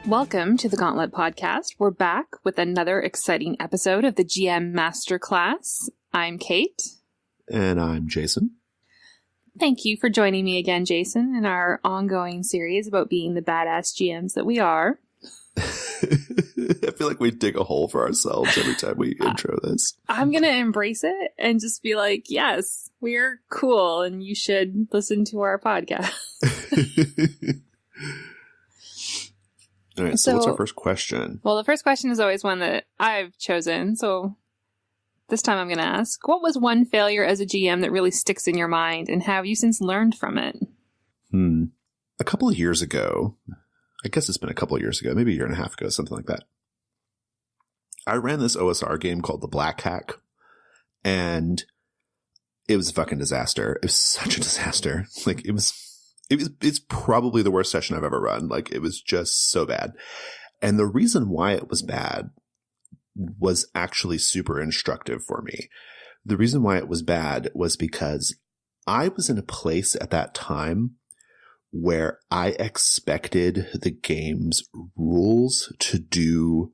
Welcome to the Gauntlet podcast. We're back with another exciting episode of the GM Masterclass. I'm Kate. And I'm Jason. Thank you for joining me again, Jason, in our ongoing series about being the badass GMs that we are. I feel like we dig a hole for ourselves every time we intro this. I'm going to embrace it and just be like, yes, we're cool and you should listen to our podcast. All right, so what's our first question? Well, the first question is always one that I've chosen, so this time I'm going to ask, what was one failure as a GM that really sticks in your mind, and have you since learned from it? A couple of years ago, I guess it's been a couple of years ago, maybe a year and a half ago, something like that, I ran this OSR game called The Black Hack, and it was a fucking disaster. It was such a disaster. Like, it's probably the worst session I've ever run. Like, it was just so bad. And the reason why it was bad was actually super instructive for me. The reason why it was bad was because I was in a place at that time where I expected the game's rules to do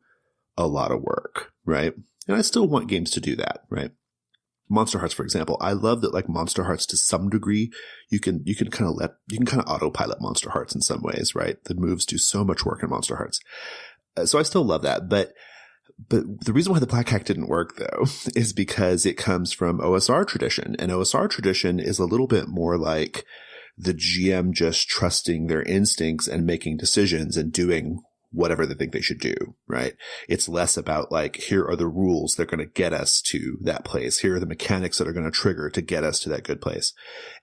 a lot of work, right? And I still want games to do that, right? Monster Hearts, for example, I love that, like, Monster Hearts to some degree, you can kind of autopilot Monster Hearts in some ways, right? The moves do so much work in Monster Hearts. So I still love that. But the reason why the Black Hack didn't work, though, is because it comes from OSR tradition. And OSR tradition is a little bit more like the GM just trusting their instincts and making decisions and doing whatever they think they should do, right? It's less about, like, here are the rules that are going to get us to that place. Here are the mechanics that are going to trigger to get us to that good place.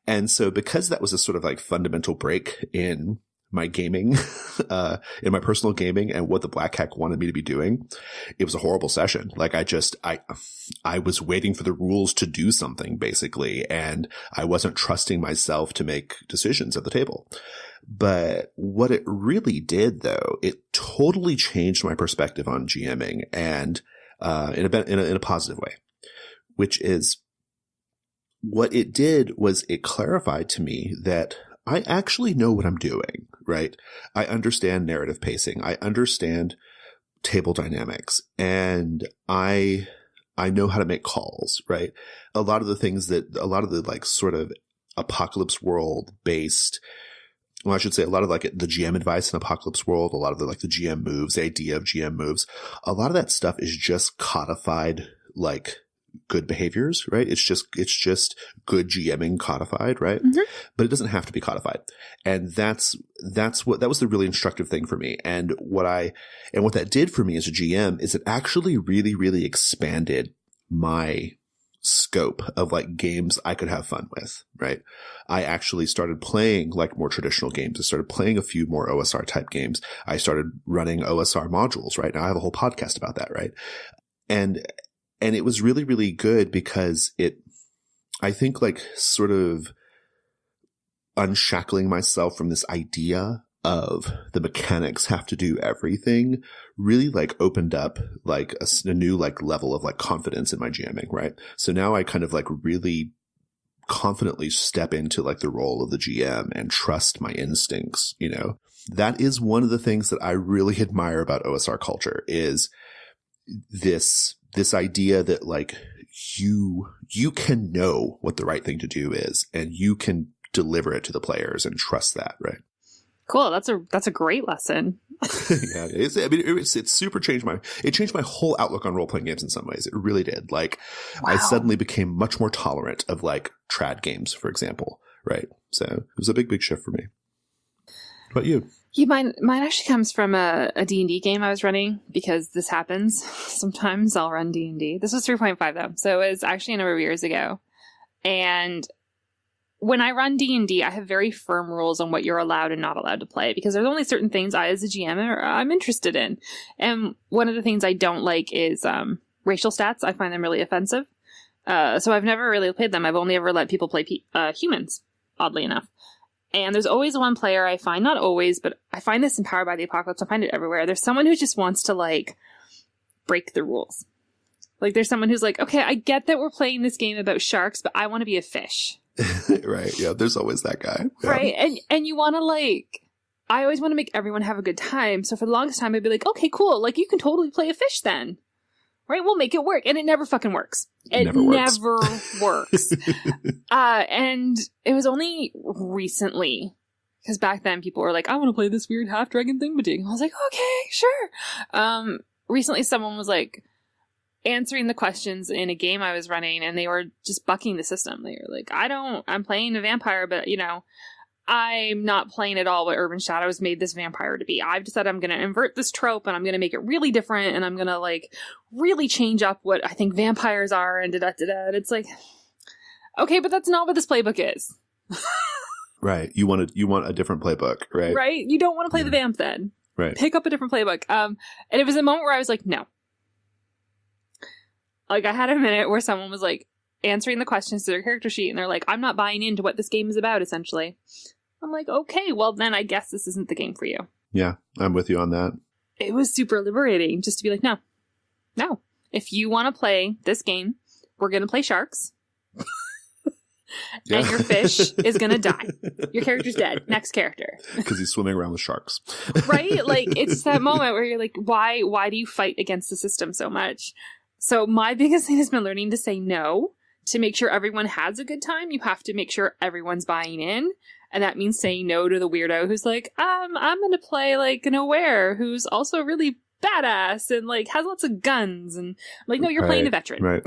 And so because that was a sort of like fundamental break in my gaming, in my personal gaming and what the Black Hack wanted me to be doing, it was a horrible session. Like, I was waiting for the rules to do something, basically, and I wasn't trusting myself to make decisions at the table. But what it really did, though, it totally changed my perspective on GMing, and in a positive way, which is what it did was it clarified to me that I actually know what I'm doing, right? I understand narrative pacing. I understand table dynamics, and I know how to make calls, right? A lot of the like sort of apocalypse world based, well, I should say a lot of like the GM advice in Apocalypse World, a lot of the GM moves, the idea of GM moves, a lot of that stuff is just codified, like, good behaviors, right? It's just good GMing codified, right? Mm-hmm. But it doesn't have to be codified. And that was the really instructive thing for me. And what that did for me as a GM is it actually really, really expanded my scope of, like, games I could have fun with, right? I actually started playing, like, more traditional games. I started playing a few more OSR type games. I started running OSR modules, right? Now I have a whole podcast about that, right? And it was really, really good because I think, like, sort of unshackling myself from this idea of the mechanics have to do everything really, like, opened up, like, a new, like, level of, like, confidence in my GMing, right? So now I kind of, like, really confidently step into, like, the role of the GM and trust my instincts, you know? That is one of the things that I really admire about OSR culture is this idea that, like, you can know what the right thing to do is, and you can deliver it to the players and trust that, right? Cool. That's a great lesson. Yeah, it super changed my whole outlook on role-playing games in some ways. It really did. Like, wow. I suddenly became much more tolerant of, like, trad games, for example, right? So it was a big, big shift for me. What about you? Mine actually comes from a D&D game I was running, because this happens. Sometimes I'll run D&D. This was 3.5 though. So it was actually a number of years ago. And when I run D&D, I have very firm rules on what you're allowed and not allowed to play, because there's only certain things I, as a GM, I'm interested in. And one of the things I don't like is racial stats. I find them really offensive. So I've never really played them. I've only ever let people play humans, oddly enough. And there's always one player I find, not always, but I find this in Powered by the Apocalypse. I find it everywhere. There's someone who just wants to, like, break the rules. Like, there's someone who's like, okay, I get that we're playing this game about sharks, but I want to be a fish. Right. Yeah. There's always that guy. Yeah. Right. And you want to, like, I always want to make everyone have a good time. So for the longest time, I'd be like, okay, cool. Like, you can totally play a fish then. Right? We'll make it work. And it never fucking works. It never works. And it was only recently, because back then people were like, I want to play this weird half-dragon thing-ba-ding. I was like, okay, sure. Recently someone was like answering the questions in a game I was running, and they were just bucking the system. They were like, I'm playing a vampire, but, you know, I'm not playing at all what Urban Shadows made this vampire to be. I've decided I'm going to invert this trope, and I'm going to make it really different, and I'm going to, like, really change up what I think vampires are, and da-da-da-da. And it's like, okay, but that's not what this playbook is. Right. You want a different playbook, right? Right? You don't want to play the vamp then. Right. Pick up a different playbook. And it was a moment where I was like, no. Like, I had a minute where someone was, like, answering the questions to their character sheet, and they're like, I'm not buying into what this game is about, essentially. I'm like, okay, well then I guess this isn't the game for you. Yeah, I'm with you on that. It was super liberating just to be like, no. If you want to play this game, we're going to play sharks. And your fish is going to die. Your character's dead. Next character. Because he's swimming around with sharks. Right? Like, it's that moment where you're like, why do you fight against the system so much? So my biggest thing has been learning to say no. To make sure everyone has a good time, you have to make sure everyone's buying in. And that means saying no to the weirdo who's like, I'm going to play like an aware who's also really badass and like has lots of guns. And I'm like, no, you're playing a veteran. Right.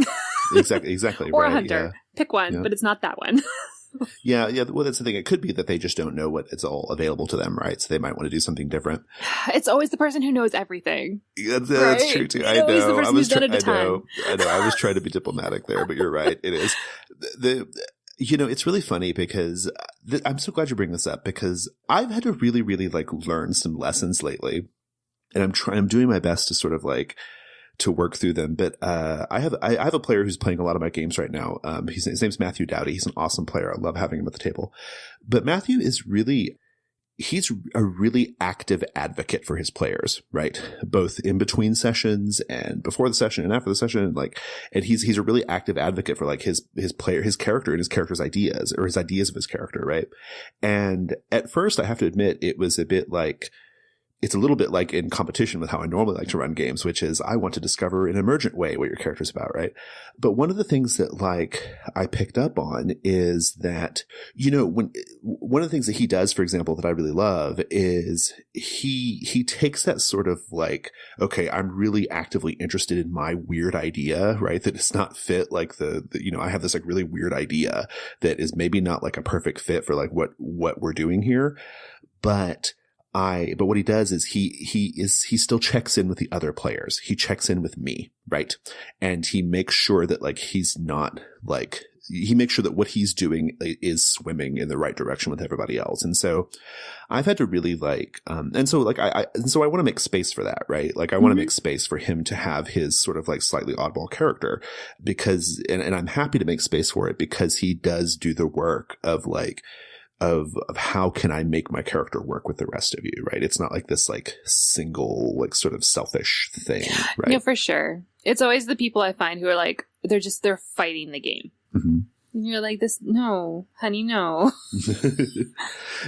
Exactly. Or right, a hunter. Yeah. Pick one, but it's not that one. Yeah. Well, that's the thing. It could be that they just don't know what it's all available to them, right? So they might want to do something different. It's always the person who knows everything. Yeah, that's true too. I know. I was trying to be diplomatic there, but you're right. It is. It's really funny because I'm so glad you bring this up, because I've had to really, really like learn some lessons lately, and I'm doing my best to sort of like to work through them. But I have a player who's playing a lot of my games right now. His name's Matthew Dowdy. He's an awesome player. I love having him at the table. But Matthew is he's a really active advocate for his players, right? Both in between sessions and before the session and after the session. And he's a really active advocate for like his character and his character's ideas, or his ideas of his character, right? And at first, I have to admit, it's a little bit like in competition with how I normally like to run games, which is I want to discover in an emergent way what your character's about, right? But one of the things that like I picked up on is that, one of the things that he does, for example, that I really love is he takes that sort of like, okay, I'm really actively interested in my weird idea, right? That it's not fit like I have this like really weird idea that is maybe not like a perfect fit for like what we're doing here. But what he does is he still checks in with the other players. He checks in with me, right? And he makes sure that like he makes sure that what he's doing is swimming in the right direction with everybody else. And so I've had to really I want to make space for that, right? Like I want to make space for him to have his sort of like slightly oddball character, because, and I'm happy to make space for it because he does do the work of like, of how can I make my character work with the rest of you, right? It's not like this like single like sort of selfish thing, right? No, for sure. It's always the people I find who are like, they're fighting the game. Mm-hmm. And you're like, no, honey, no.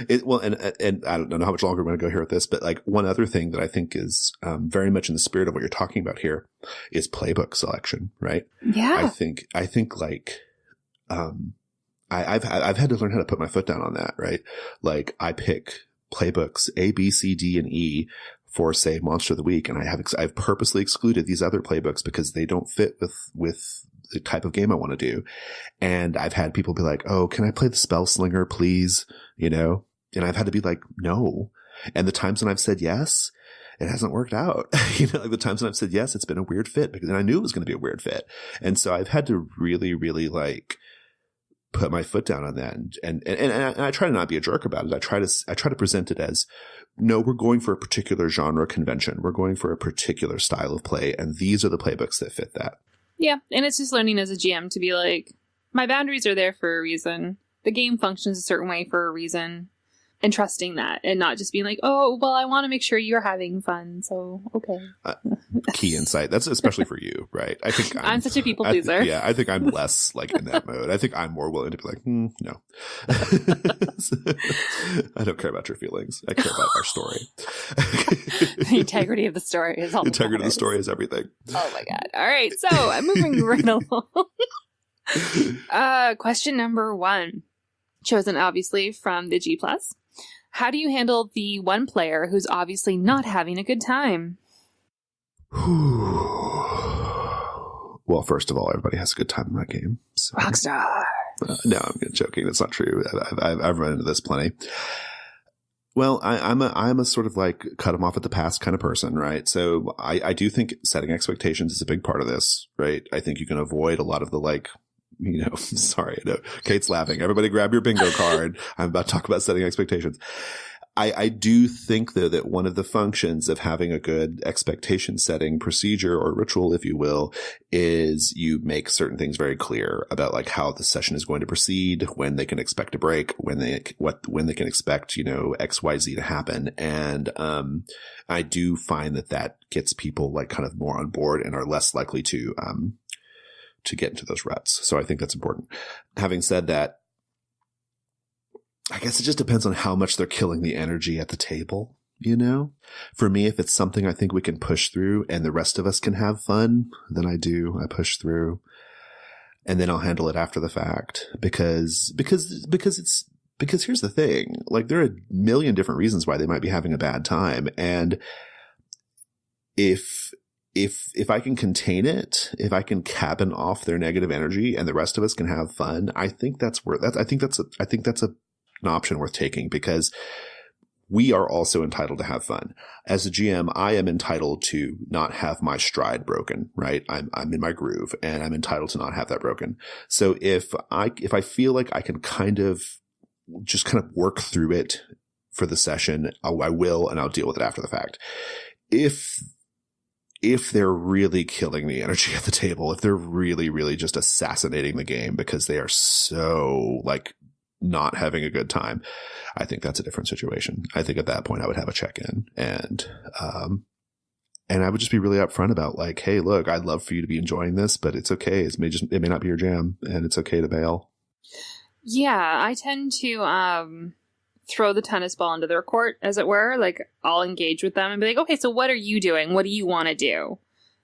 And I don't know how much longer we're going to go here with this, but like one other thing that I think is very much in the spirit of what you're talking about here is playbook selection, right? Yeah. I think like, I've had to learn how to put my foot down on that, right? Like I pick playbooks A, B, C, D, and E for say Monster of the Week, and I've purposely excluded these other playbooks because they don't fit with the type of game I want to do. And I've had people be like, "Oh, can I play the Spell Slinger, please?" And I've had to be like, "No." And the times when I've said yes, it hasn't worked out. Like the times when I've said yes, it's been a weird fit because I knew it was going to be a weird fit. And so I've had to really, really like put my foot down on that. And I try to not be a jerk about it. I try to present it as, no, we're going for a particular genre convention. We're going for a particular style of play. And these are the playbooks that fit that. Yeah. And it's just learning as a GM to be like, my boundaries are there for a reason. The game functions a certain way for a reason. and trusting that and not just being like, oh, well, I want to make sure you're having fun. So, okay. Key insight. That's especially for you, right? I think I'm such a people pleaser. I think I'm less like in that mode. I think I'm more willing to be like, no. I don't care about your feelings. I care about our story. The integrity of the story is all. Integrity of the story is everything. Oh my God. All right. So I'm moving right along. Question number 1, chosen obviously from the G+. How do you handle the one player who's obviously not having a good time? Well, first of all, everybody has a good time in that game. So. Rockstar. No, I'm joking. That's not true. I've run into this plenty. Well, I'm a sort of like cut them off at the pass kind of person, right? So I do think setting expectations is a big part of this, right? I think you can avoid a lot of the like, sorry, no, Kate's laughing. Everybody grab your bingo card. I'm about to talk about setting expectations. I do think, though, that one of the functions of having a good expectation setting procedure or ritual, if you will, is you make certain things very clear about like how the session is going to proceed, when they can expect a break, when they can expect, X, Y, Z to happen. And I do find that gets people like kind of more on board and are less likely to get into those ruts. So I think that's important. Having said that, I guess it just depends on how much they're killing the energy at the table, For me, if it's something I think we can push through and the rest of us can have fun, then I push through. And then I'll handle it after the fact because here's the thing, like there are a million different reasons why they might be having a bad time. And if I can contain it, if I can cabin off their negative energy and the rest of us can have fun, I think that's an option worth taking, because we are also entitled to have fun. As a GM, I am entitled to not have my stride broken, right? I'm in my groove and I'm entitled to not have that broken. So if I feel like I can kind of work through it for the session, I will, and I'll deal with it after the fact. If they're really killing the energy at the table, if they're really, really just assassinating the game because they are so like not having a good time, I think that's a different situation. I think at that point I would have a check-in and I would just be really upfront about like, hey, look, I'd love for you to be enjoying this, but it's okay. It may not be your jam and it's okay to bail. Yeah. I tend to, throw the tennis ball into their court, as it were. Like I'll engage with them and be like, okay, so what are you doing? What do you want to do?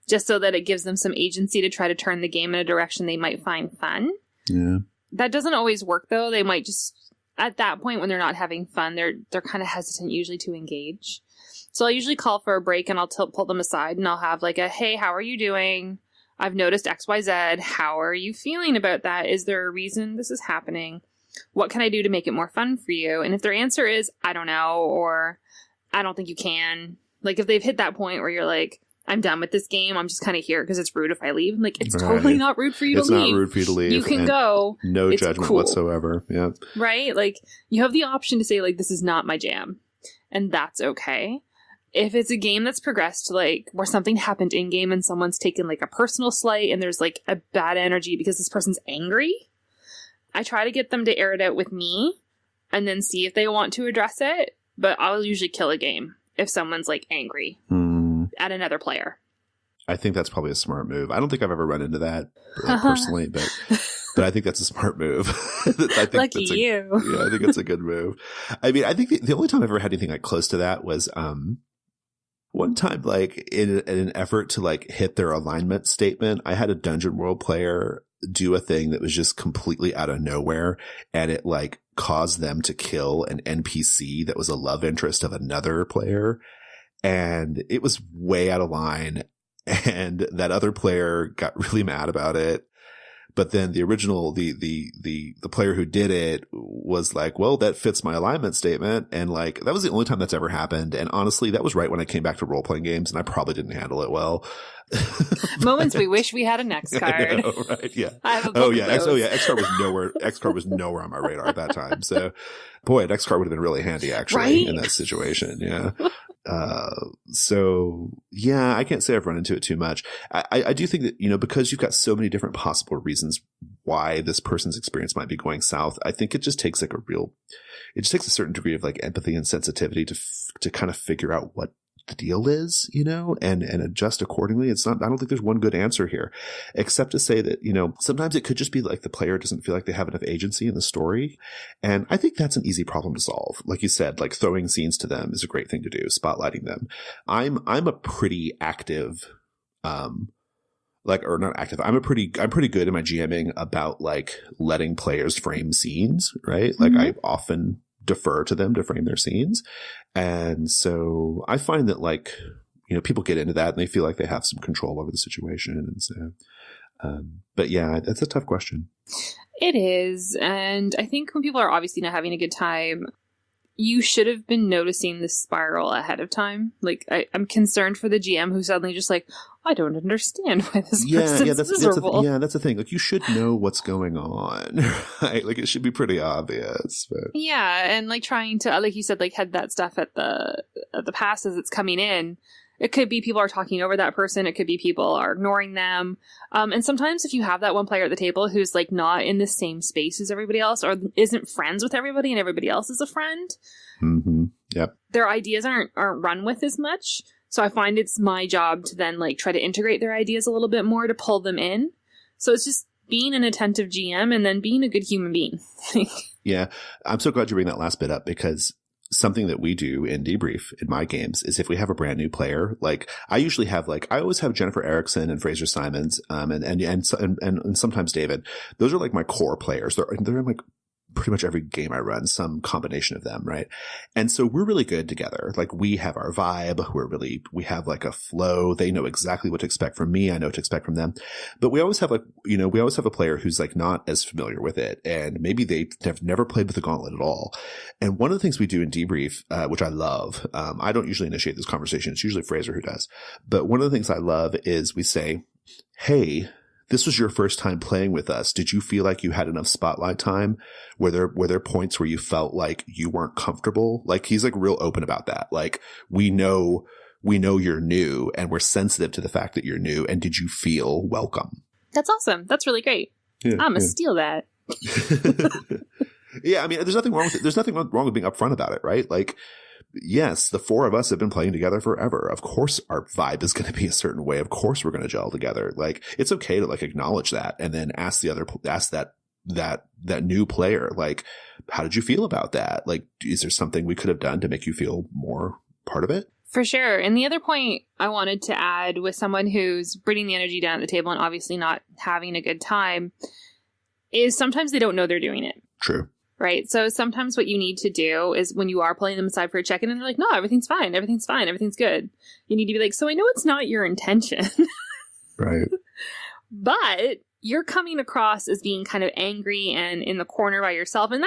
Just so that it gives them some agency to try to turn the game in a direction they might find fun. Yeah. That doesn't always work, though. They might just, at that point when they're not having fun, they're kind of hesitant usually to engage. So I'll usually call for a break and I'll pull them aside and I'll have like a, hey, how are you doing? I've noticed XYZ. How are you feeling about that? Is there a reason this is happening? What can I do to make it more fun for you? And if their answer is, I don't know, or I don't think you can, like if they've hit that point where you're like, I'm done with this game, I'm just kind of here because it's rude if I leave. I'm like, it's totally not rude for you to leave. It's not rude for you to leave. You can go. No judgment whatsoever. Yeah. Right? Like, you have the option to say, like, this is not my jam. And that's okay. If it's a game that's progressed to, like, where something happened in-game and someone's taken, like, a personal slight and there's, like, a bad energy because this person's angry, I try to get them to air it out with me and then see if they want to address it. But I'll usually kill a game if someone's, like, angry. At another player. I think that's probably a smart move. I don't think I've ever run into that personally, but I think that's a smart move. I think Lucky you. Yeah, I think it's a good move. I mean, I think the only time I've ever had anything like close to that was one time, like in an effort to like hit their alignment statement, I had a Dungeon World player do a thing that was just completely out of nowhere, and it like caused them to kill an NPC that was a love interest of another player. And it was way out of line, and that other player got really mad about it. But then the original, the player who did it was like, well, that fits my alignment statement. And like, that was the only time that's ever happened. And honestly, that was right when I came back to role-playing games, and I probably didn't handle it well. Moments we wish we had a next card. I know, right? Yeah. I have a book of those. X card was nowhere on my radar at that time. So boy, an X card would have been really handy actually right? in that situation. Yeah. So yeah, I can't say I've run into it too much. I do think that, because you've got so many different possible reasons why this person's experience might be going south, I think it just takes like it just takes a certain degree of like empathy and sensitivity to kind of figure out what the deal is, and adjust accordingly. I don't think there's one good answer here, except to say that, sometimes it could just be like the player doesn't feel like they have enough agency in the story. And I think that's an easy problem to solve. Like you said, like throwing scenes to them is a great thing to do, spotlighting them. I'm a pretty active, or not active. I'm pretty good in my GMing about like letting players frame scenes, right? Like I often defer to them to frame their scenes. And so I find that like, people get into that and they feel like they have some control over the situation. And so, but yeah, that's a tough question. It is. And I think when people are obviously not having a good time, you should have been noticing this spiral ahead of time. Like, I'm concerned for the GM who's suddenly just like, I don't understand why this person's miserable. That's the thing. Like, you should know what's going on, right? Like, it should be pretty obvious. But. Yeah, and like trying to, like you said, like head that stuff at the pass as it's coming in. It could be people are talking over that person. It could be people are ignoring them. And sometimes if you have that one player at the table who's like not in the same space as everybody else or isn't friends with everybody and everybody else is a friend, Yep. Their ideas aren't run with as much. So I find it's my job to then like try to integrate their ideas a little bit more to pull them in. So it's just being an attentive GM and then being a good human being. Yeah. I'm so glad you bring that last bit up because something that we do in debrief in my games is if we have a brand new player, like I usually have I always have Jennifer Erickson and Fraser Simons, and sometimes David. Those are like my core players. They're in like pretty much every game I run, some combination of them, right? And so we're really good together. Like we have our vibe. we have like a flow. They know exactly what to expect from me. I know what to expect from them. But we always have we always have a player who's like not as familiar with it. And maybe they have never played with the Gauntlet at all. And one of the things we do in debrief, which I love, I don't usually initiate this conversation. It's usually Fraser who does. But one of the things I love is we say, hey, this was your first time playing with us. Did you feel like you had enough spotlight time? Were there points where you felt like you weren't comfortable? Like he's like real open about that. Like we know you're new and we're sensitive to the fact that you're new. And did you feel welcome? That's awesome. That's really great. Yeah, I'm gonna steal that. Yeah. I mean, there's nothing wrong with it. There's nothing wrong with being upfront about it, right? Like, yes, the four of us have been playing together forever. Of course our vibe is going to be a certain way. Of course we're going to gel together. Like it's okay to like acknowledge that and then ask that new player, like, how did you feel about that? Like, is there something we could have done to make you feel more part of it? For sure. And the other point I wanted to add with someone who's bringing the energy down at the table and obviously not having a good time is sometimes they don't know they're doing it. True. Right. So sometimes what you need to do is when you are pulling them aside for a check-in and they're like, no, everything's fine. Everything's fine. Everything's good. You need to be like, so I know it's not your intention. Right. But you're coming across as being kind of angry and in the corner by yourself. And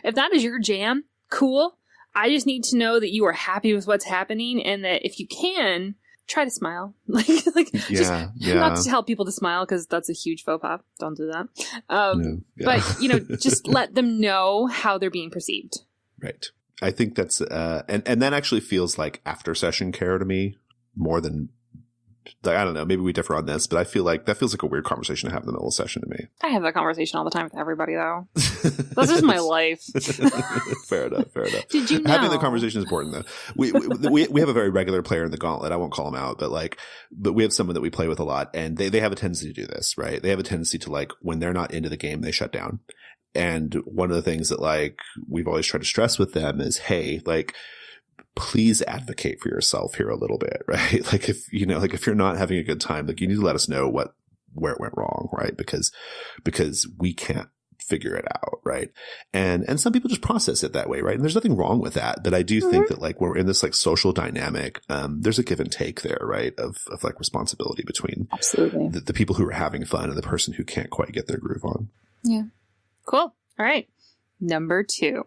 if that is your jam, cool. I just need to know that you are happy with what's happening and that if you can, try to smile. Not to tell people to smile because that's a huge faux pas. Don't do that. But just let them know how they're being perceived. Right. I think that's and that actually feels like after session care to me more than like, I don't know, maybe we differ on this, but I feel like that feels like a weird conversation to have in the middle of session to me. I have that conversation all the time with everybody, though. That's just my life. Fair enough. Did you know? Having the conversation is important, though. We have a very regular player in the Gauntlet. I won't call him out, but we have someone that we play with a lot, and they have a tendency to do this, right? They have a tendency to, like, when they're not into the game, they shut down. And one of the things that, like, we've always tried to stress with them is, hey, like, please advocate for yourself here a little bit, right? Like if you're not having a good time, like you need to let us know where it went wrong, right? Because we can't figure it out, right? And some people just process it that way, right? And there's nothing wrong with that. But I do think that like when we're in this like social dynamic, there's a give and take there, right? Of like responsibility between absolutely the people who are having fun and the person who can't quite get their groove on. Yeah. Cool. All right. Number 2.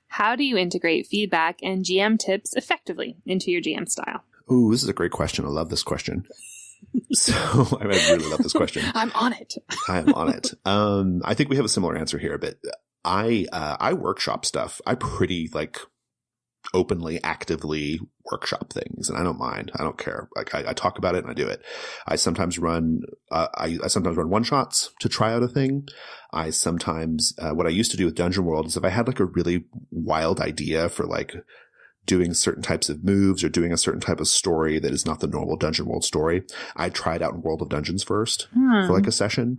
How do you integrate feedback and GM tips effectively into your GM style? Ooh, this is a great question. I love this question. So I really love this question. I'm on it. I am on it. I think we have a similar answer here, but I workshop stuff. I pretty like openly, actively workshop things, and I don't mind. I don't care. Like I talk about it and I do it. I sometimes run I sometimes run one shots to try out a thing. I sometimes what I used to do with Dungeon World is if I had like a really wild idea for like doing certain types of moves or doing a certain type of story that is not the normal Dungeon World story, I'd try it out in World of Dungeons first for like a session.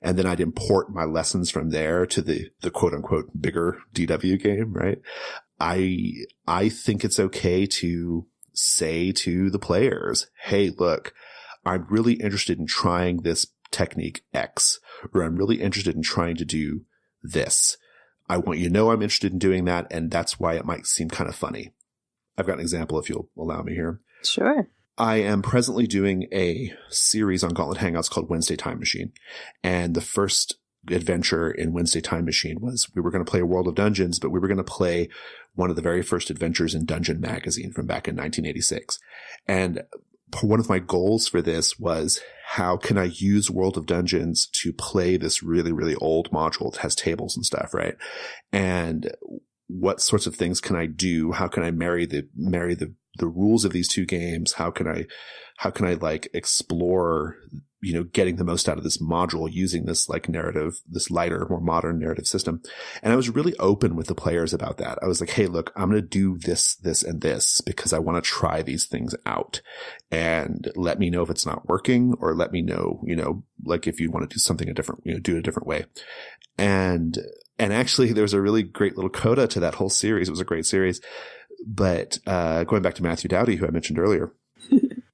And then I'd import my lessons from there to the quote unquote bigger DW game, right? I think it's okay to say to the players, hey, look, I'm really interested in trying this technique X, or I'm really interested in trying to do this. I want you to know I'm interested in doing that, and that's why it might seem kind of funny. I've got an example if you'll allow me here. Sure. I am presently doing a series on Gauntlet Hangouts called Wednesday Time Machine. And the first adventure in Wednesday Time Machine was we were going to play a World of Dungeons, but we were going to play one of the very first adventures in Dungeon Magazine from back in 1986. And one of my goals for this was, how can I use World of Dungeons to play this really, really old module that has tables and stuff, right? And what sorts of things can I do? How can I marry the rules of these two games? How can I like explore, getting the most out of this module using this like narrative, this lighter, more modern narrative system? And I was really open with the players about that. I was like, hey, look, I'm going to do this, and this because I want to try these things out, and let me know if it's not working, or let me know, like if you want to do something do it a different way. And actually there was a really great little coda to that whole series. It was a great series. But going back to Matthew Dowdy, who I mentioned earlier,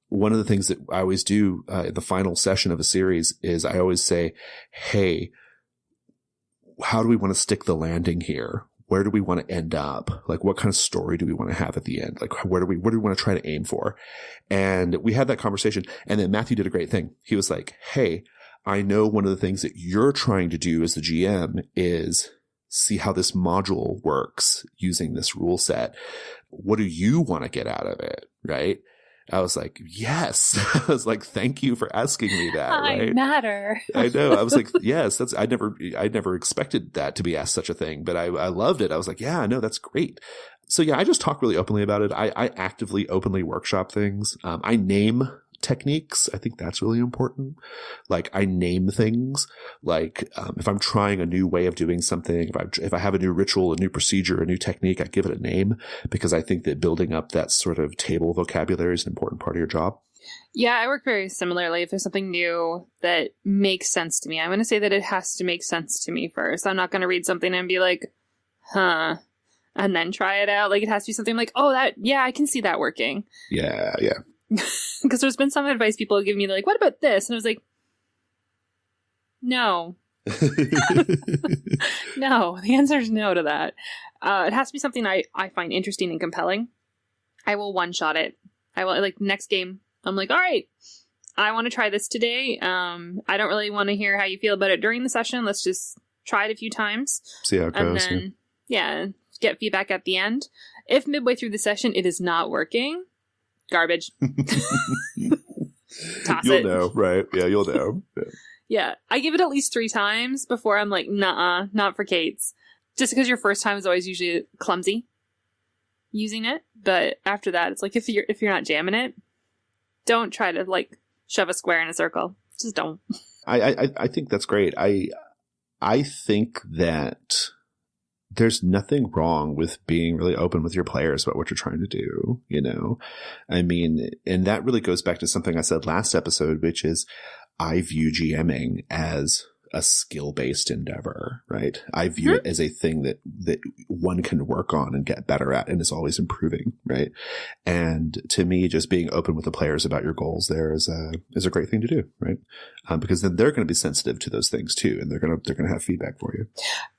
one of the things that I always do in the final session of a series is I always say, hey, how do we want to stick the landing here? Where do we want to end up? Like, what kind of story do we want to have at the end? Like, what do we want to try to aim for? And we had that conversation. And then Matthew did a great thing. He was like, hey, I know one of the things that you're trying to do as the GM is see how this module works using this rule set. What do you want to get out of it? Right. I was like, yes. I was like, thank you for asking me that. Right? I matter. I know. I was like, yes, I never expected that to be asked such a thing, but I loved it. I was like, yeah, no, that's great. So yeah, I just talk really openly about it. I actively, openly workshop things. I name techniques. I think that's really important. Like, I name things. Like, if I'm trying a new way of doing something, if I have a new ritual, a new procedure, a new technique, I give it a name, because I think that building up that sort of table vocabulary is an important part of your job. Yeah, I work very similarly. If there's something new that makes sense to me, I'm going to say that it has to make sense to me first. I'm not going to read something and be like, huh, and then try it out. Like, it has to be something like, oh, I can see that working. Yeah. Because there's been some advice people give me, they're like, what about this? And I was like, no. No, the answer is no to that. It has to be something I find interesting and compelling. I will one-shot it. I will, like, next game, I'm like, all right, I want to try this today. I don't really want to hear how you feel about it during the session. Let's just try it a few times. See how it goes. And then, get feedback at the end. If midway through the session it is not working, garbage. Toss You'll it. know, right? Yeah, you'll know. Yeah, I give it at least 3 times before I'm like, nah, not for Kate's. Just because your first time is always usually clumsy using it, but after that, it's like if you're not jamming it, don't try to like shove a square in a circle. Just don't. I think that's great. I think that there's nothing wrong with being really open with your players about what you're trying to do, I mean, and that really goes back to something I said last episode, which is I view GMing as a skill-based endeavor, right? I view it as a thing that one can work on and get better at and is always improving, right? And to me, just being open with the players about your goals there is a great thing to do, right? Because then they're going to be sensitive to those things too, and they're going to have feedback for you.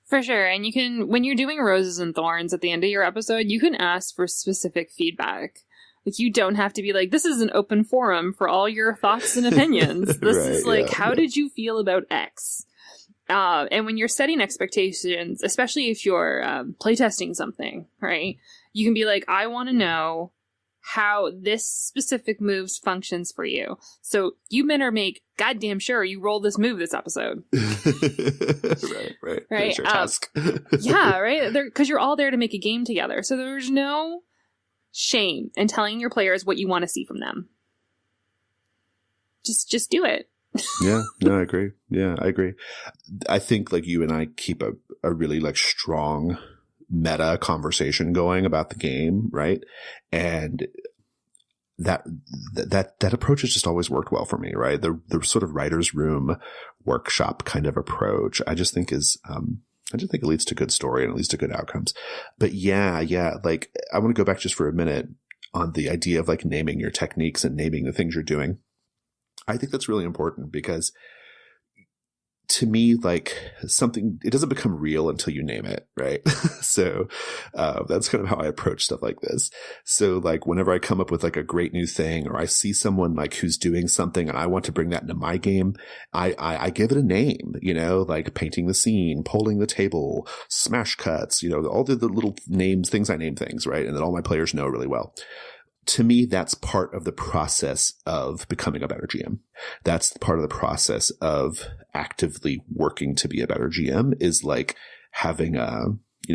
For sure. And you can, when you're doing roses and thorns at the end of your episode, you can ask for specific feedback. Like, you don't have to be like, this is an open forum for all your thoughts and opinions. This is like, how did you feel about X? And when you're setting expectations, especially if you're playtesting something, right? You can be like, I want to know how this specific move functions for you. So you better make goddamn sure you roll this move this episode. Right. That's your task. Yeah, right? Because you're all there to make a game together. So there's no shame in telling your players what you want to see from them. Just do it. Yeah, no, I agree. Yeah, I agree. I think like you and I keep a really like strong meta conversation going about the game, right? And that approach has just always worked well for me, right? The sort of writer's room workshop kind of approach, I just think it leads to good story and it leads to good outcomes. But yeah, like I want to go back just for a minute on the idea of like naming your techniques and naming the things you're doing. I think that's really important because to me, like something, it doesn't become real until you name it, right? So that's kind of how I approach stuff like this. So like whenever I come up with like a great new thing or I see someone like who's doing something and I want to bring that into my game, I give it a name, you know, like painting the scene, polling the table, smash cuts, you know, all the little names, things I name things, right? And that all my players know really well. To me, that's part of the process of becoming a better GM. That's part of the process of actively working to be a better GM is like having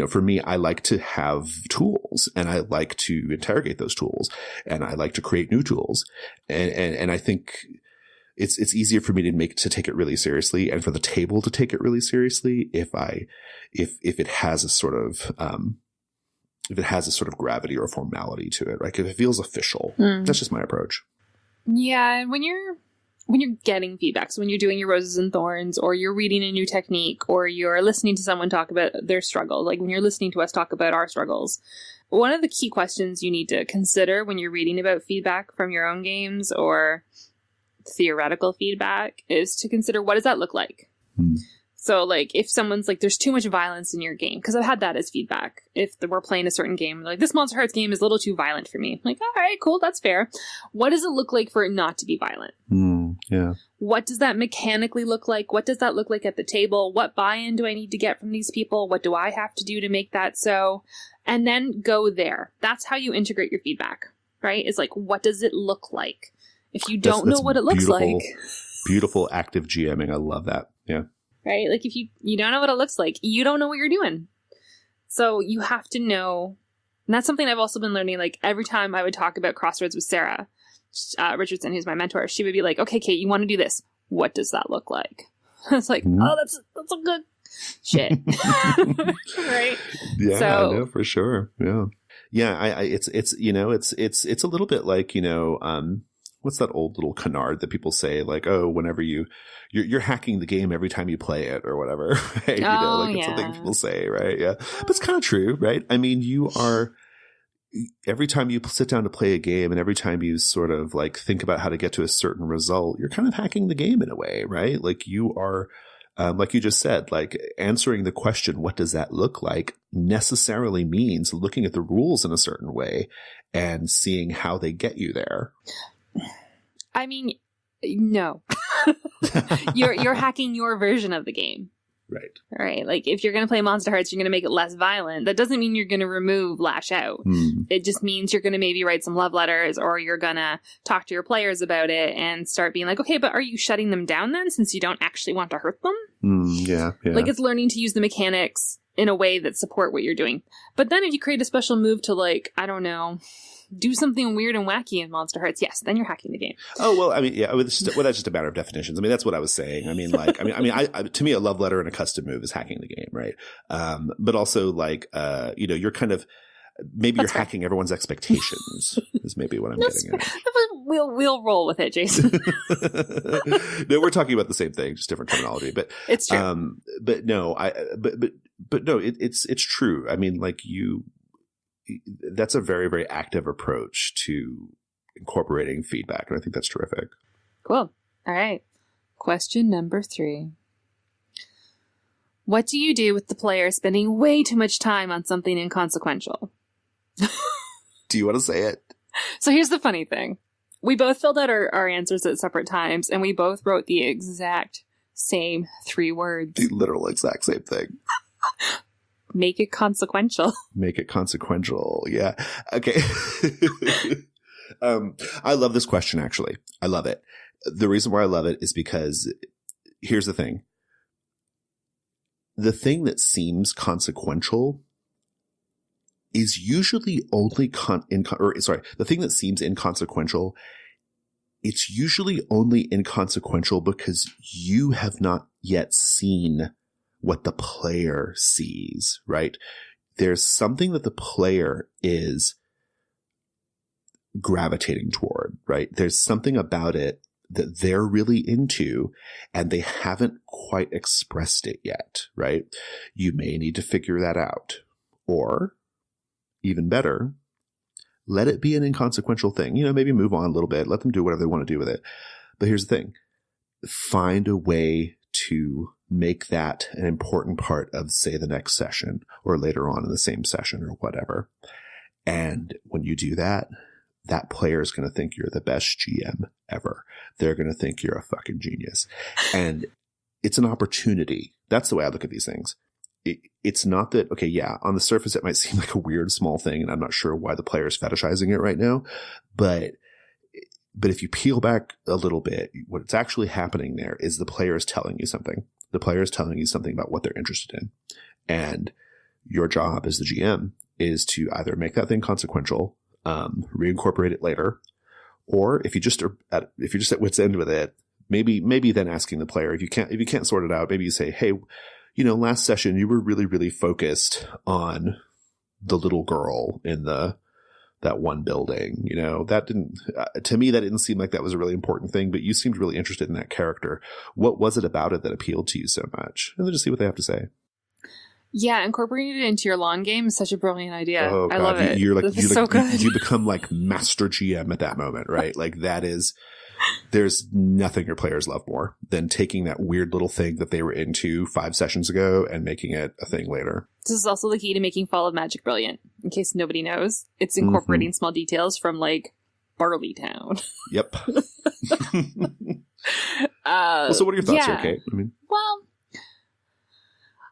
for me, I like to have tools and I like to interrogate those tools and I like to create new tools. And I think it's easier for me to take it really seriously and for the table to take it really seriously if it has a sort of, if it has a sort of gravity or formality to it, right? If it feels official, that's just my approach. Yeah, and when you're getting feedback, so when you're doing your roses and thorns, or you're reading a new technique, or you're listening to someone talk about their struggle, like when you're listening to us talk about our struggles, one of the key questions you need to consider when you're reading about feedback from your own games or theoretical feedback is to consider, what does that look like? So, like, if someone's like, there's too much violence in your game, because I've had that as feedback. If we're playing a certain game, like, this Monster Hearts game is a little too violent for me. I'm like, all right, cool, that's fair. What does it look like for it not to be violent? Yeah. What does that mechanically look like? What does that look like at the table? What buy-in do I need to get from these people? What do I have to do to make that so? And then go there. That's how you integrate your feedback, right? It's like, what does it look like? If you don't know what it looks like. Beautiful active GMing. I love that. Yeah. Right? Like if you don't know what it looks like, you don't know what you're doing. So you have to know. And that's something I've also been learning. Like every time I would talk about Crossroads with Sarah Richardson, who's my mentor, she would be like, okay, Kate, you want to do this. What does that look like? I was like, oh, that's a good shit. Right? Yeah, so, I know for sure. Yeah. Yeah. It's a little bit like, what's that old little canard that people say, like, oh, whenever you're hacking the game every time you play it or whatever, right? It's something people say, right? Yeah. But it's kind of true, right? I mean, every time you sit down to play a game and every time you sort of like think about how to get to a certain result, you're kind of hacking the game in a way, right? Like you are, like you just said, like answering the question, what does that look like, necessarily means looking at the rules in a certain way and seeing how they get you there. I mean, no. You're hacking your version of the game. Right. Right. Like if you're going to play Monster Hearts, you're going to make it less violent. That doesn't mean you're going to remove Lash Out. It just means you're going to maybe write some love letters, or you're going to talk to your players about it and start being like, okay, but are you shutting them down then, since you don't actually want to hurt them? Yeah. Like it's learning to use the mechanics in a way that support what you're doing. But then if you create a special move to, like, I don't know, do something weird and wacky in Monster Hearts, yes, then you're hacking the game. Oh, well, I mean, yeah, that's just a matter of definitions. I mean, that's what I was saying. I mean, like, to me, a love letter and a custom move is hacking the game, right? But also, like, you're kind of, maybe you're hacking everyone's expectations is maybe what I'm getting at. We'll roll with it, Jason. No, we're talking about the same thing, just different terminology. But it's true. But no, but no, it's true. I mean, like that's a very, very active approach to incorporating feedback. And I think that's terrific. Cool. All right. Question number 3. What do you do with the player spending way too much time on something inconsequential? Do you want to say it? So here's the funny thing. We both filled out our answers at separate times, and we both wrote the exact same 3 words. The literal exact same thing. Make it consequential. Make it consequential. Yeah. Okay. I love this question, actually. I love it. The reason why I love it is because here's the thing. The thing that seems consequential is usually only the thing that seems inconsequential, it's usually only inconsequential because you have not yet seen what the player sees, right? There's something that the player is gravitating toward, right? There's something about it that they're really into and they haven't quite expressed it yet, right? You may need to figure that out. Or, even better, let it be an inconsequential thing. Maybe move on a little bit. Let them do whatever they want to do with it. But here's the thing. Find a way to make that an important part of, say, the next session or later on in the same session or whatever. And when you do that, that player is going to think you're the best GM ever. They're going to think you're a fucking genius. And it's an opportunity. That's the way I look at these things. It's not that, okay, yeah, on the surface, it might seem like a weird small thing, and I'm not sure why the player is fetishizing it right now. But if you peel back a little bit, what's actually happening there is the player is telling you something. The player is telling you something about what they're interested in. And your job as the GM is to either make that thing consequential, reincorporate it later, or if you're just at wit's end with it, maybe then asking the player, if you can't sort it out, maybe you say, hey, last session you were really, really focused on the little girl in that one building. That didn't, to me, that didn't seem like that was a really important thing, but you seemed really interested in that character. What was it about it that appealed to you so much? And then just see what they have to say. Yeah, incorporating it into your lawn game is such a brilliant idea. Oh, God. I love it. You're so good. You become like master GM at that moment, right? Like there's nothing your players love more than taking that weird little thing that they were into 5 sessions ago and making it a thing later. This is also the key to making Fall of Magic brilliant. In case nobody knows, it's incorporating small details from like Barley Town. Yep. So what are your thoughts here, Kate? Well,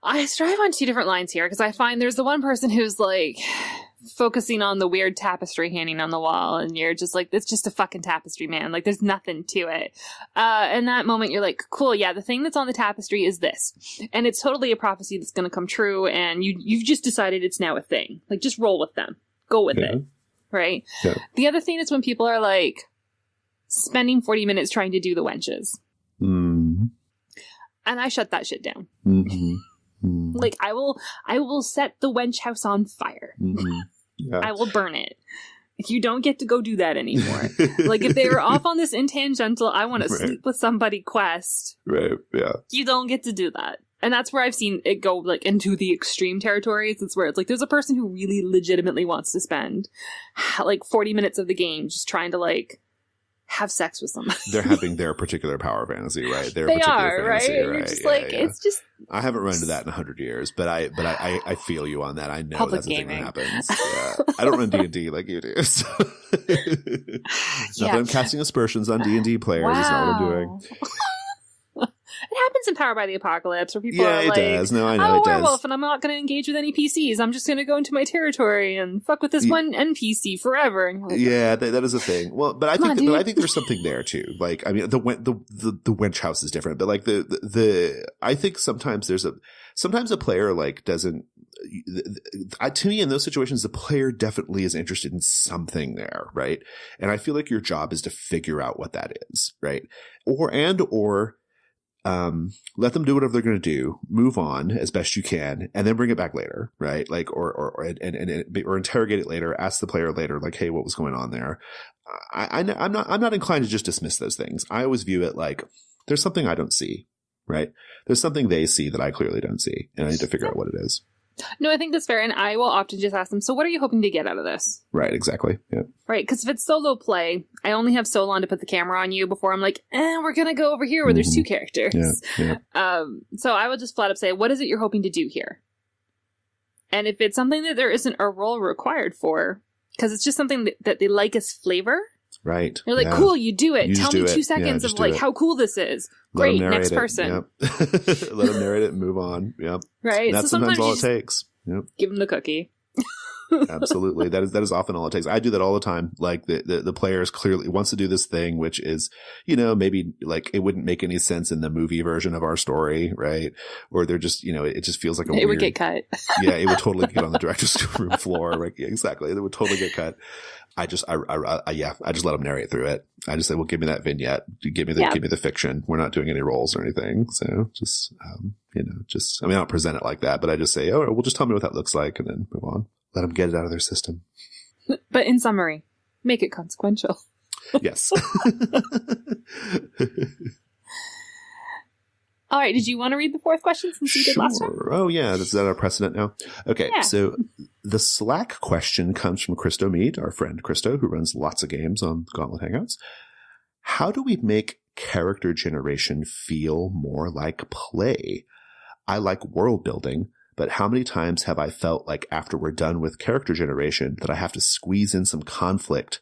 I strive on 2 different lines here because I find there's the one person who's like focusing on the weird tapestry hanging on the wall, and you're just like, it's just a fucking tapestry, man. Like, there's nothing to it. In that moment, you're like, cool, yeah, the thing that's on the tapestry is this, and it's totally a prophecy that's going to come true, and you've just decided it's now a thing. Like, just roll with them, go with it, right? Yeah. The other thing is when people are like spending 40 minutes trying to do the wenches, and I shut that shit down. Like, I will set the wench house on fire. Yeah. I will burn it. You don't get to go do that anymore. Like, if they were off on this intangential, I want to sleep with somebody quest. Right, yeah. You don't get to do that. And that's where I've seen it go, like, into the extreme territories. It's where it's like, there's a person who really legitimately wants to spend, like, 40 minutes of the game just trying to, like, have sex with somebody. They're having their particular power fantasy, right? They are, right? You're just like, it's just... I haven't run into that in 100 years, but I feel you on that. I know public that's gaming. The thing that happens. Yeah. I don't run D&D like you do. So. Not that I'm casting aspersions on D&D players. Wow. Is not what I'm doing. It happens in Power by the Apocalypse where people are like, does. No, I know I'm it a werewolf does. and I'm not going to engage with any PCs. I'm just going to go into my territory and fuck with this one NPC forever. And like, yeah, that is a thing. Well, but I think there's something there too. Like, I mean, the wench house is different, but like I think sometimes sometimes a player like doesn't. To me, in those situations, the player definitely is interested in something there, right? And I feel like your job is to figure out what that is, right? Or let them do whatever they're going to do, move on as best you can, and then bring it back later, right? Like, or interrogate it later, ask the player later, like, hey, what was going on there? I'm not inclined to just dismiss those things. I always view it like there's something I don't see, right? There's something they see that I clearly don't see, and I need to figure out what it is. No, I think that's fair, and I will often just ask them, so what are you hoping to get out of this? Right, exactly. Yeah. Right, because if it's solo play, I only have so long to put the camera on you before I'm like, we're going to go over here where there's 2 characters. Yeah. So I would just flat up say, what is it you're hoping to do here? And if it's something that there isn't a role required for, because it's just something that they like as flavor. Right. They're like, cool, you do it. Tell me 2 seconds of like how cool this is. Great, next person. Yep. Let them narrate it and move on. Yep. Right. And that's so sometimes all it takes. Yep. Give them the cookie. Absolutely. That is often all it takes. I do that all the time. Like the players clearly wants to do this thing, which is, maybe like it wouldn't make any sense in the movie version of our story, right? Or they're just, it just feels like it would get cut. Yeah, it would totally get on the director's room floor, right? Yeah, exactly. It would totally get cut. I just let them narrate through it. I just say, well, give me that vignette. Give me the fiction. We're not doing any roles or anything. So just, I don't present it like that, but I just say, oh, well, just tell me what that looks like and then move on. Let them get it out of their system. But in summary, make it consequential. Yes. All right. Did you want to read the fourth question since you did last time? Oh, yeah. Is that our precedent now? Okay. Yeah. So the Slack question comes from Christo Mead, our friend Christo, who runs lots of games on Gauntlet Hangouts. How do we make character generation feel more like play? I like world building, but how many times have I felt like after we're done with character generation that I have to squeeze in some conflict,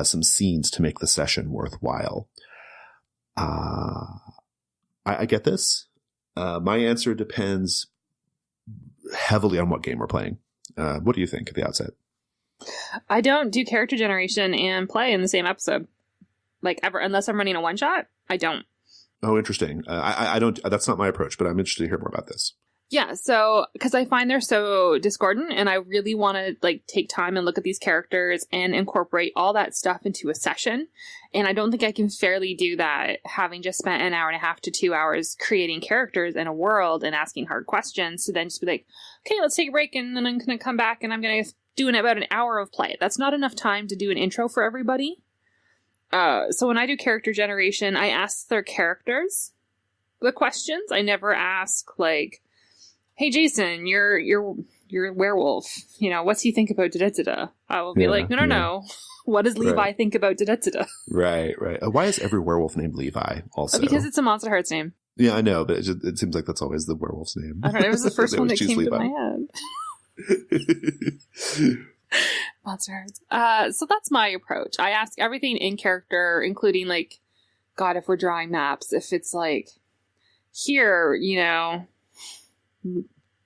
some scenes to make the session worthwhile? I get this. My answer depends heavily on what game we're playing. What do you think at the outset? I don't do character generation and play in the same episode. Like ever, unless I'm running a one shot, I don't. Oh, interesting. I don't, that's not my approach, but I'm interested to hear more about this. Yeah, so because I find they're so discordant, and I really want to like take time and look at these characters and incorporate all that stuff into a session. And I don't think I can fairly do that having just spent an hour and a half to 2 hours creating characters in a world and asking hard questions to then just be like, okay, let's take a break, and then I'm going to come back and I'm going to do about an hour of play. That's not enough time to do an intro for everybody. So when I do character generation, I ask their characters the questions. I never ask like, hey, Jason, you're a werewolf. What's he think about da-da-da-da? I will be like, no. What does Levi think about da-da-da-da? Right. Why is every werewolf named Levi also? Because it's a Monster Hearts name. Yeah, I know, but it seems like that's always the werewolf's name. I don't know. It was the first one that came Levi. To my head. Monster Hearts. So that's my approach. I ask everything in character, including like, God, if we're drawing maps, if it's like, here,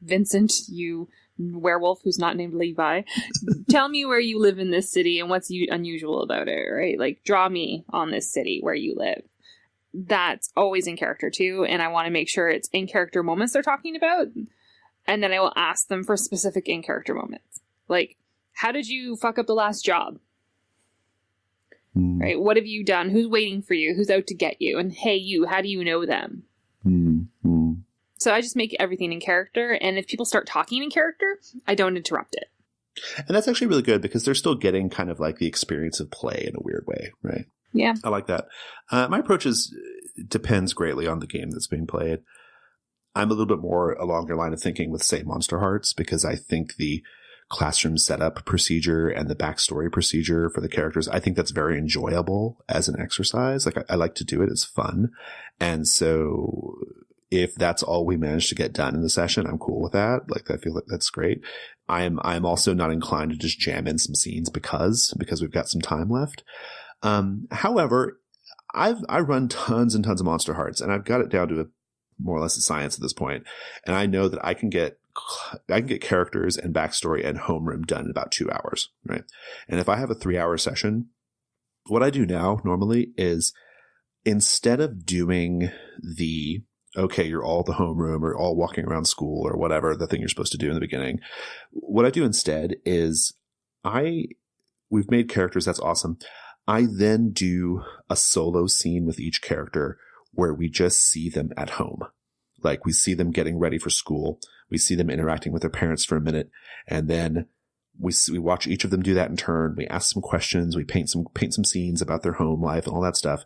Vincent, you werewolf who's not named Levi, tell me where you live in this city and what's unusual about it, right? Like, draw me on this city where you live. That's always in character too, and I want to make sure it's in character moments they're talking about, and then I will ask them for specific in character moments. Like, how did you fuck up the last job? Right? What have you done? Who's waiting for you? Who's out to get you? And hey, you, how do you know them? So I just make everything in character, and if people start talking in character, I don't interrupt it. And that's actually really good because they're still getting kind of like the experience of play in a weird way, right? Yeah. I like that. My approach depends greatly on the game that's being played. I'm a little bit more along your line of thinking with, say, Monster Hearts, because I think the classroom setup procedure and the backstory procedure for the characters, I think that's very enjoyable as an exercise. Like, I like to do it. It's fun. And so if that's all we manage to get done in the session, I'm cool with that. Like, I feel like that's great. I'm also not inclined to just jam in some scenes because we've got some time left. However, I run tons and tons of Monster Hearts, and I've got it down to more or less a science at this point. And I know that I can get characters and backstory and homeroom done in about 2 hours, right? And if I have a 3-hour session, what I do now normally is, instead of doing the, okay, you're all the homeroom or all walking around school or whatever, the thing you're supposed to do in the beginning, what I do instead is we've made characters. That's awesome. I then do a solo scene with each character where we just see them at home. Like, we see them getting ready for school. We see them interacting with their parents for a minute. And then we watch each of them do that in turn. We ask some questions. We paint some scenes about their home life and all that stuff.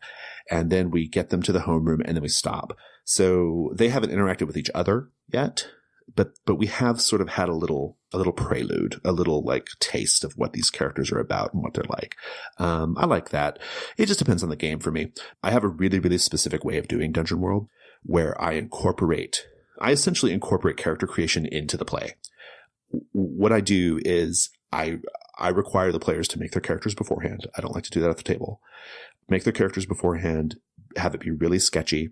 And then we get them to the homeroom, and then we stop. So they haven't interacted with each other yet, but we have sort of had a little prelude, a little like taste of what these characters are about and what they're like. I like that. It just depends on the game for me. I have a really, really specific way of doing Dungeon World where I essentially incorporate character creation into the play. What I do is I require the players to make their characters beforehand. I don't like to do that at the table. Make their characters beforehand, have it be really sketchy.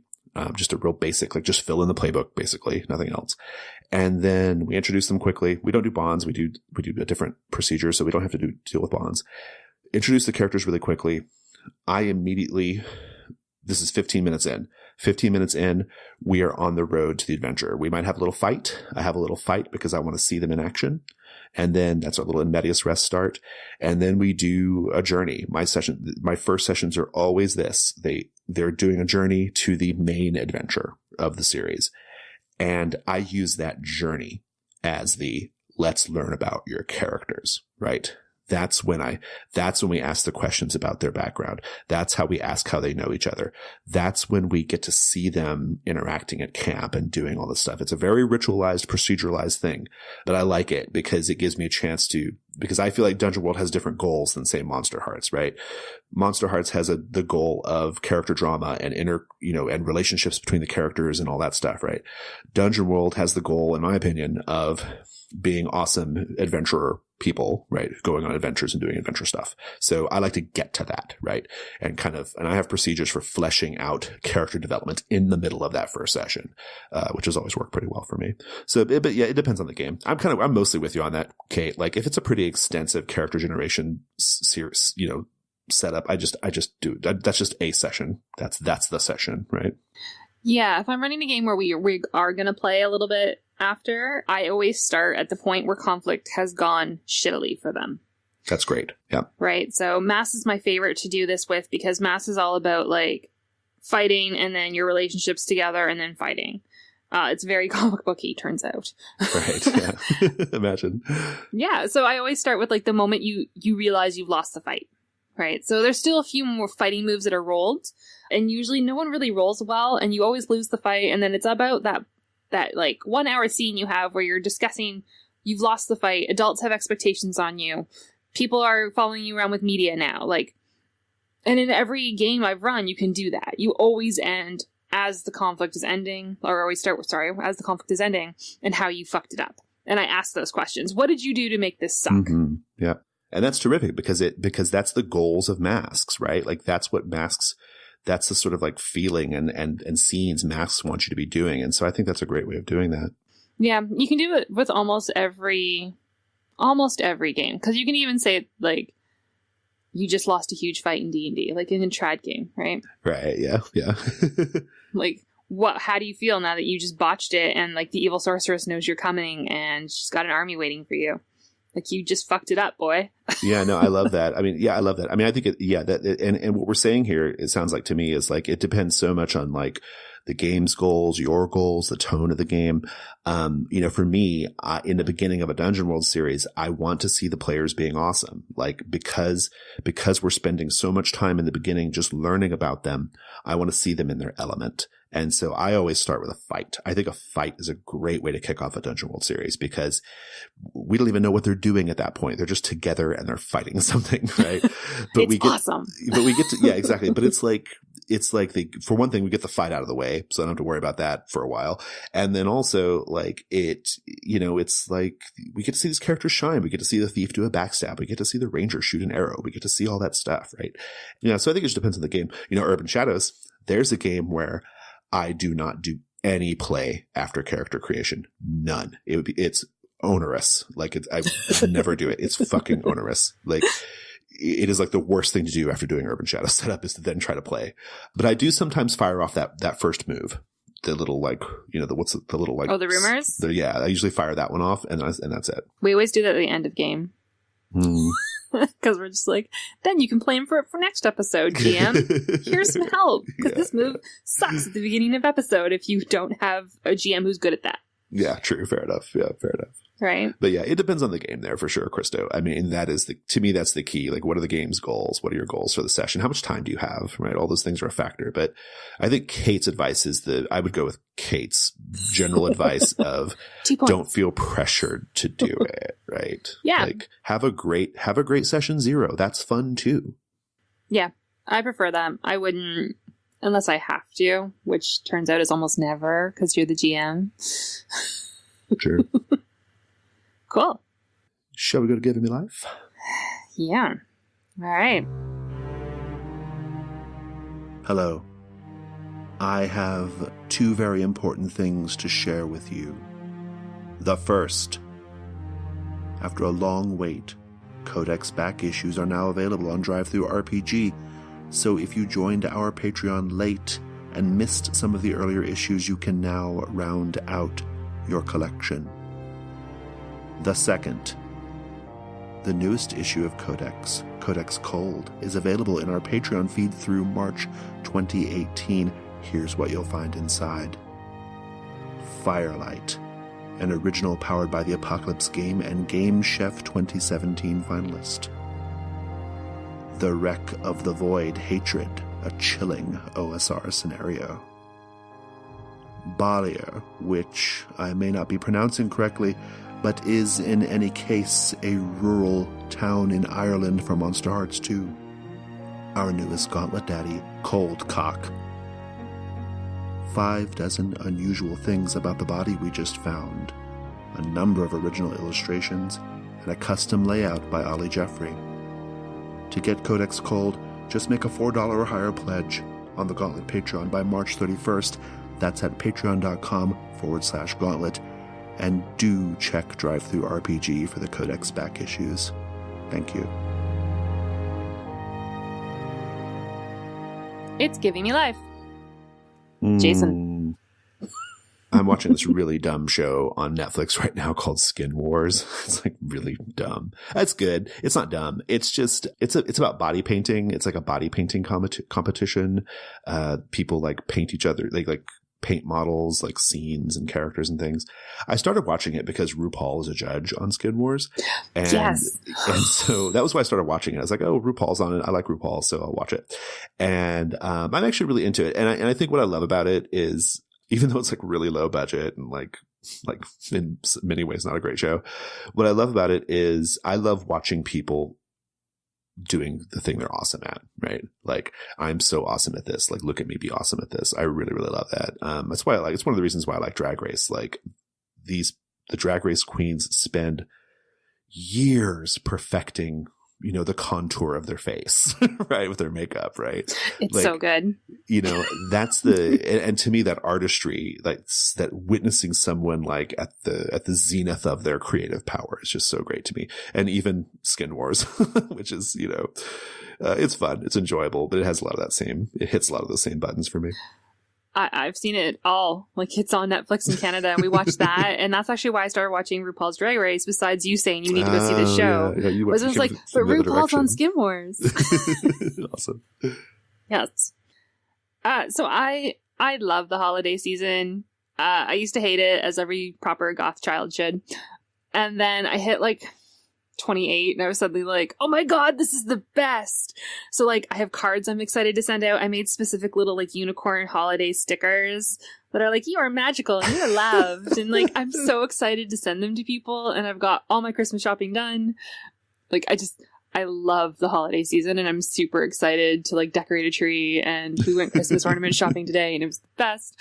just a real basic, like just fill in the playbook, basically, nothing else. And then we introduce them quickly. We don't do bonds. We do a different procedure, so we don't have to deal with bonds. Introduce the characters really quickly. This is 15 minutes in. 15 minutes in, we are on the road to the adventure. We might have a little fight. I have a little fight because I want to see them in action. And then that's our little in medias res start. And then we do a journey. My first sessions are always this. They're doing a journey to the main adventure of the series. And I use that journey as the let's learn about your characters, right? That's when we ask the questions about their background. That's how we ask how they know each other. That's when we get to see them interacting at camp and doing all this stuff. It's a very ritualized, proceduralized thing, but I like it because it gives me a chance because I feel like Dungeon World has different goals than, say, Monster Hearts, right? Monster Hearts has the goal of character drama and and relationships between the characters and all that stuff, right? Dungeon World has the goal, in my opinion, of being awesome adventurer people, right? Going on adventures and doing adventure stuff. So I like to get to that, right? And I have procedures for fleshing out character development in the middle of that first session, which has always worked pretty well for me. So, but yeah, it depends on the game. I'm mostly with you on that, Kate. Like if it's a pretty extensive character generation series, setup, I just do, that's just a session. That's the session, right? Yeah. If I'm running a game where we are going to play a little bit after, I always start at the point where conflict has gone shittily for them. That's great. Yeah. Right. So Mass is my favorite to do this with because Mass is all about like fighting and then your relationships together and then fighting. It's very comic booky, turns out. Right. Yeah. Imagine. Yeah. So I always start with like the moment you realize you've lost the fight. Right. So there's still a few more fighting moves that are rolled, and usually no one really rolls well, and you always lose the fight. And then it's about that like 1 hour scene you have where you're discussing you've lost the fight. Adults have expectations on you. People are following you around with media now. Like, and in every game I've run, you can do that. You always end as the conflict is ending, or always start with, as the conflict is ending and how you fucked it up. And I ask those questions. What did you do to make this suck? Mm-hmm. Yeah. And that's terrific because that's the goals of Masks, right? Like that's what Masks, that's the sort of like feeling and scenes Masks want you to be doing. And so I think that's a great way of doing that. Yeah. You can do it with almost every game. Because you can even say like, you just lost a huge fight in D&D, like in a trad game, right? Right. Yeah. Yeah. Like, how do you feel now that you just botched it and like the evil sorceress knows you're coming and she's got an army waiting for you? Like, you just fucked it up, boy. Yeah, no, I love that. I mean, yeah, I love that. I mean, I think and what we're saying here, it sounds like to me is like, it depends so much on like the game's goals, your goals, the tone of the game. For me, in the beginning of a Dungeon World series, I want to see the players being awesome. Like, because we're spending so much time in the beginning just learning about them, I want to see them in their element. And so I always start with a fight. I think a fight is a great way to kick off a Dungeon World series because we don't even know what they're doing at that point. They're just together and they're fighting something, right? But awesome. But we get to, yeah, exactly. But it's like for one thing, we get the fight out of the way, so I don't have to worry about that for a while. And then also like it's like we get to see these characters shine. We get to see the thief do a backstab. We get to see the ranger shoot an arrow. We get to see all that stuff, right? So I think it just depends on the game. Urban Shadows, there's a game where I do not do any play after character creation. None. It's onerous. Like I would never do it. It's fucking onerous. Like it is like the worst thing to do after doing Urban Shadow setup is to then try to play. But I do sometimes fire off that first move. The little like, the little like. Oh, the rumors? I usually fire that one off and that's it. We always do that at the end of game. Because we're just like, then you can play him for next episode, GM. Here's some help. Because this move sucks at the beginning of episode if you don't have a GM who's good at that. Yeah, true. Fair enough. Yeah, fair enough. Right. But yeah, it depends on the game there for sure, Christo. I mean, to me, that's the key. Like, what are the game's goals? What are your goals for the session? How much time do you have? Right. All those things are a factor. But I think Kate's advice I would go with Kate's general advice of don't feel pressured to do it. Right. Yeah. Like have a great session 0. That's fun too. Yeah. I prefer that. I wouldn't, unless I have to, which turns out is almost never because you're the GM. True. Cool. Shall we go to Giving Me Life? Yeah. All right. Hello. I have two very important things to share with you. The first, after a long wait, Codex back issues are now available on DriveThruRPG, so if you joined our Patreon late and missed some of the earlier issues, you can now round out your collection. The second, the newest issue of Codex, Codex Cold, is available in our Patreon feed through March 2018. Here's what you'll find inside. Firelight, an original powered by the Apocalypse game and Game Chef 2017 finalist. The Wreck of the Void Hatred, a chilling OSR scenario. Balia, which I may not be pronouncing correctly, but is in any case a rural town in Ireland for Monster Hearts 2. Our newest Gauntlet daddy, Cold Cock. 5 dozen unusual things about the body we just found, a number of original illustrations, and a custom layout by Ollie Jeffrey. To get Codex Cold, just make a $4 or higher pledge on the Gauntlet Patreon by March 31st. That's at patreon.com/Gauntlet. And do check DriveThruRPG for the Codex back issues. Thank you. It's giving me life. Jason. I'm watching this really dumb show on Netflix right now called Skin Wars. It's like really dumb. That's good. It's not dumb. It's just, it's about body painting. It's like a body painting competition. People like paint each other. They like paint models, like scenes and characters and things. I started watching it because RuPaul is a judge on Skin Wars. And, yes. And so that was why I started watching it. I was like, oh, RuPaul's on it. I like RuPaul, so I'll watch it. And I'm actually really into it. And I think what I love about it is, even though it's like really low budget and like in many ways not a great show, what I love about it is I love watching people doing the thing they're awesome at, right? Like, I'm so awesome at this. Like, look at me be awesome at this. I really, really love that. That's why it's one of the reasons why I like Drag Race. Like, the Drag Race queens spend years perfecting, you know, the contour of their face, right? With their makeup, right? It's like, so good. You know, that's and to me, that artistry, like that witnessing someone like at the zenith of their creative power is just so great to me. And even Skin Wars, which is, you know, it's fun, it's enjoyable, but it hits a lot of the same buttons for me. I've seen it all. Like, it's on Netflix in Canada, and we watched that, and that's actually why I started watching RuPaul's Drag Race. Besides you saying you need to go see the show, yeah, was like, but RuPaul's on Skin Wars. Awesome. Yes. So I love the holiday season. I used to hate it, as every proper goth child should, and then I hit like 28 and I was suddenly like, oh my god, this is the best. So like, I have cards I'm excited to send out. I made specific little like unicorn holiday stickers that are like, you are magical and you are loved, and like, I'm so excited to send them to people, and I've got all my Christmas shopping done. Like, I love the holiday season, and I'm super excited to like decorate a tree, and we went Christmas ornament shopping today and it was the best.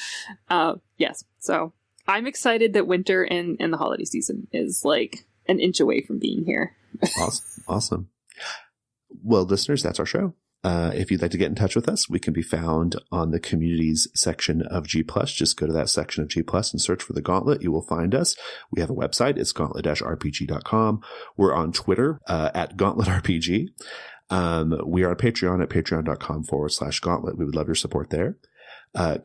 Yes, so I'm excited that winter and the holiday season is like an inch away from being here. Awesome. Well, listeners, that's our show. If you'd like to get in touch with us, we can be found on the communities section of G+. Just go to that section of G+ and search for the Gauntlet. You will find us. We have a website. It's gauntlet-rpg.com. We're on Twitter at GauntletRPG. We are on Patreon at patreon.com/Gauntlet. We would love your support there.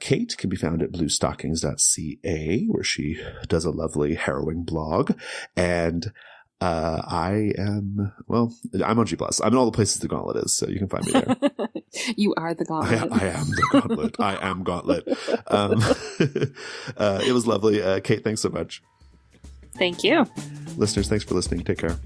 Kate can be found at bluestockings.ca, where she does a lovely harrowing blog. And I'm on G+. I'm in all the places the Gauntlet is, so you can find me there. You are the Gauntlet. I am the Gauntlet. I am Gauntlet. It was lovely. Kate, thanks so much. Thank you. Listeners, thanks for listening. Take care.